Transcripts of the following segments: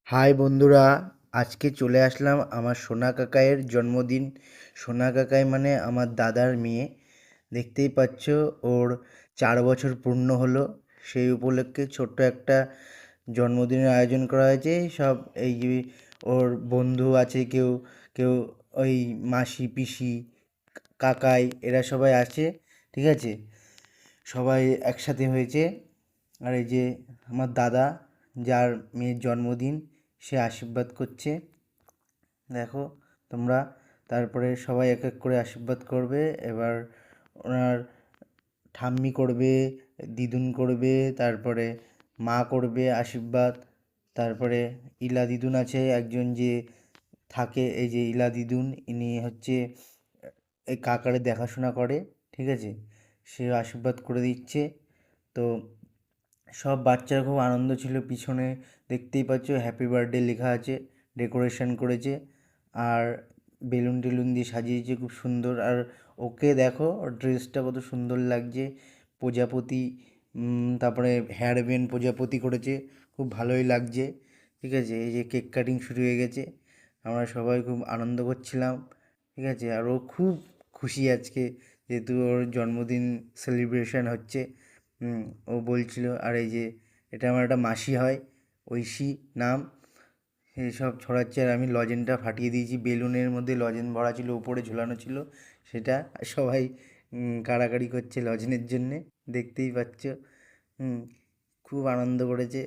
High বন্ধুরা, আজকে চলে আসলাম আমার সোনা কাকাইয়ের জন্মদিন। সোনা কাকাই মানে আমার দাদার মেয়ে। দেখতেই পাচ্ছ, ওর 4 বছর পূর্ণ হলো। সেই উপলক্ষে ছোট্ট একটা জন্মদিনের আয়োজন করা হয়েছে। সব এই যে ওর বন্ধু আছে, কেউ কেউ ওই মাসি পিসি কাকাই এরা সবাই আছে, ঠিক আছে? সবাই একসাথে হয়েছে। আর এই যে আমার দাদা, যার মেয়ের জন্মদিন, সে আশীর্বাদ করছে, দেখো তোমরা। তারপরে সবাই এক এক করে আশীর্বাদ করবে। এবার ওনার ঠাম্মি করবে, দিদুন করবে, তারপরে মা করবে আশীর্বাদ। তারপরে ইলা দিদুন আছে একজন, যে থাকে, এই যে ইলা দিদুন, ইনি হচ্ছে এই কাকারে দেখাশোনা করে, ঠিক আছে? সে আশীর্বাদ করে দিচ্ছে। তো সব বাচ্চারা খুব আনন্দ ছিল। পিছনে দেখতেই পাচ্ছ হ্যাপি বার্থডে লেখা আছে, ডেকোরেশন করেছে, আর বেলুন টেলুন দিয়ে সাজিয়েছে খুব সুন্দর। আর ওকে দেখো, ওর ড্রেসটা কত সুন্দর লাগছে, প্রজাপতি, তারপরে হেয়ার ব্যান্ড প্রজাপতি করেছে, খুব ভালোই লাগছে, ঠিক আছে? এই যে কেক কাটিং শুরু হয়ে গেছে, আমরা সবাই খুব আনন্দ করছিলাম, ঠিক আছে? আর ও খুব খুশি আজকে, যেহেতু ওর জন্মদিন সেলিব্রেশন হচ্ছে। হুম, ও বলছিল। আর এই যে এটা আমার একটা মাসি হয়, ঐশী নাম, সব ছড়াচ্ছে। আর আমি লজেনটা ফাটিয়ে দিয়েছি, বেলুনের মধ্যে লজেন ভরা ছিল, উপরে ঝুলানো ছিল সেটা। সবাই কাড়াকাড়ি করছে লজেনের জন্যে, দেখতেই পাচ্ছ। হুম, খুব আনন্দ করেছে।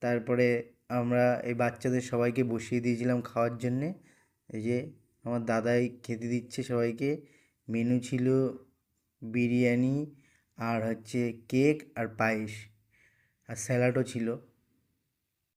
তারপরে আমরা এই বাচ্চাদের সবাইকে বসিয়ে দিয়েছিলাম খাওয়ার জন্যে। এই যে আমার দাদাই খেতে দিচ্ছে সবাইকে। মেনু ছিল বিরিয়ানি, আর হচ্ছে কেক আর পায়েস, আর স্যালাডও ছিল।